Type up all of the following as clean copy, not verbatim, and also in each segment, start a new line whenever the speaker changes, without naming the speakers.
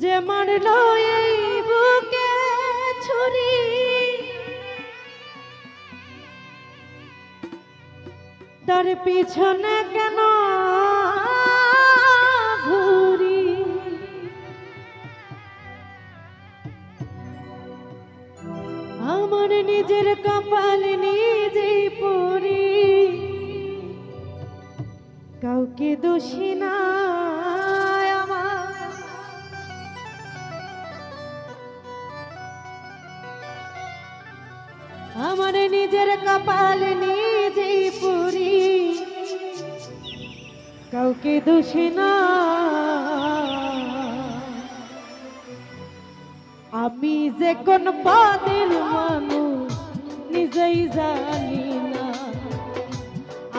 যে মারলো এই বুকে ছুরি, তার পিছনে কেন ঘুরি? আমার নিজের কপাল নিজেই পুরি, কাউকে দোষী না আমার নিজের কপাল নিজেই পুরি, কাউকে দোষী না। আমি যে কোন পদের মানুষ নিজেই জানি না,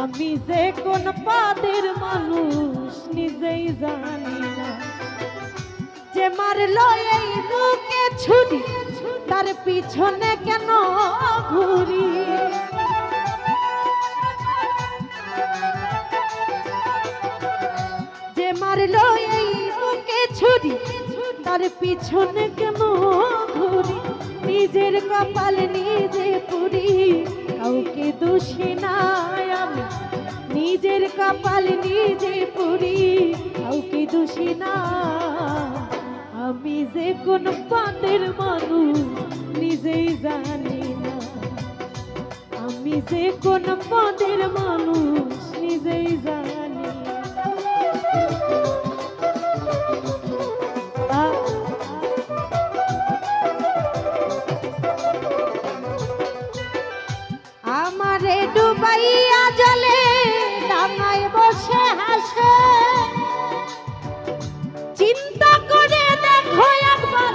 আমি যে কোন পদের মানুষ নিজেই জানি না। যে মারলো এই বুকে ছুরি, তার পিছনে কেন ঘুরি? যে মারলো এই বুকে ছুরি, তার পিছনে কেন ঘুরি? নিজের কপাল নিজে পুরি, কাউকে দোষী নাই আমি। নিজের কপাল নিজে পুরি, কাউকে দোষী না। আমি যে কোন পদের মানুষ নিজেই জানি না, আমি যে কোন পদের মানুষ নিজেই জানি না। আমারে ডুবাইয়া জলে ডাঙায় বসে হাসে, চিন্তা করে দেখো একবার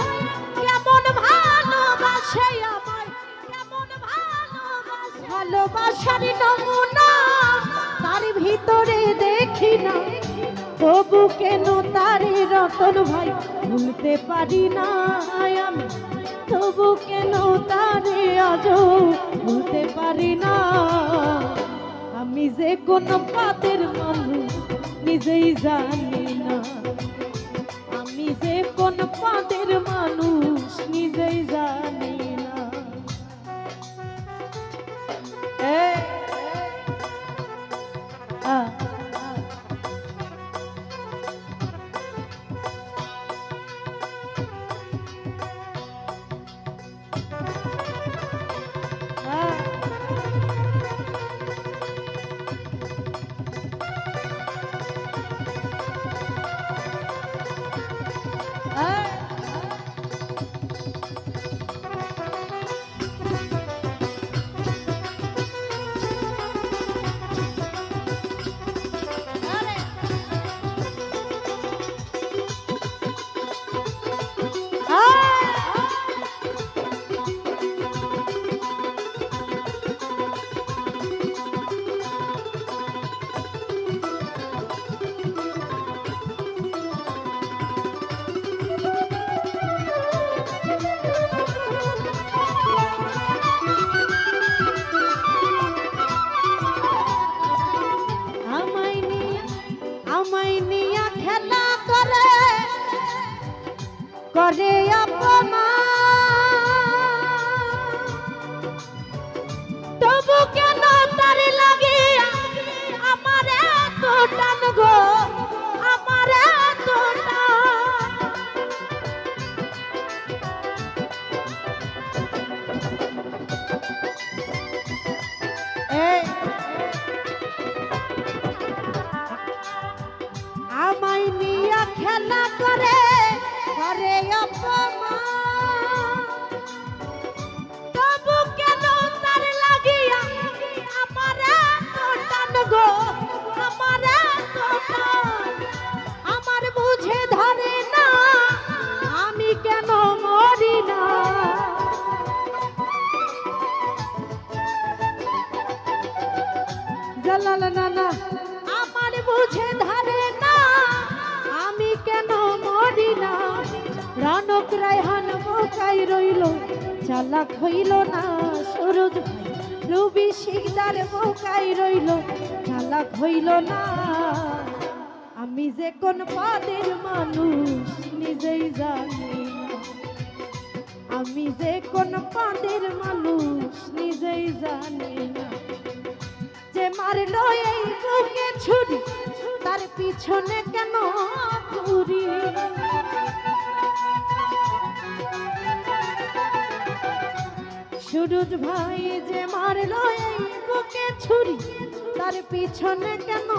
কেমন ভালোবাসে আমায়, কেমন ভালোবাসে। ভালোবাসার নমুনা তার ভিতরে দেখি না, তবু কেন তারে রতন ভাই ভুলতে পারি না আমি। তবু কেন তারে আজও ভুলতে পারি না। আমি যে কোন পদের মানুষ নিজেই জানি না, আমি যে কোন পদের মানুষ নিজেই জানি না। করে অপমান, তবু কেন তার লাগে আমার এত টান গো, আমার এত আমায় নিয়ে খেলা করে করে অপমান, তবু কেন তার লাগিয়া আমার এত টান গো, আমার এত টান। আমার বুঝে ধরে না আমি কেন মরি না। জালাল নানা আমার বুঝে ধরে না আমি কেন মরি না। রনক রায়হান বোকাই রইল, চালাক হইল না সুরজ ভাই। রবি শিকদার বোকাই রইল, চালাক হইল না। আমি যে কোন পদের মানুষ নিজেই জানি। আমি যে কোন পাদের মানুষ নিজেই জানি না। যে মারলো এই বুকে ছুরি তার পিছনে কেন ঘুরি। সুরজ ভাই যে মারলো এই বুকে ছুরি তার পিছনে কেন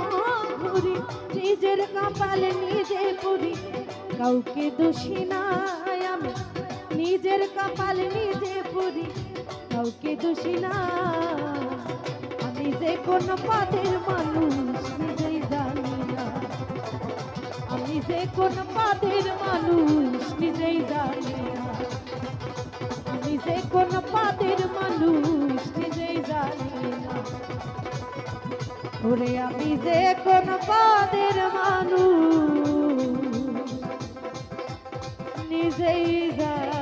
ঘুরি। নিজের কপালে নিজে পুরি কাউকে দোষী নাই আমি। নিজের কপালে নিজে পুরি কাউকে দোষী না। আমি যে কোন পদের মানুষ নিজেই জানি না। আমি যে কোন পদের মানুষ নিজেই জানি না। আমি যে কোন পদের মানুষ নিজেই জানি না। ওরে আমি যে কোন পদের মানুষ নিজেই জানি।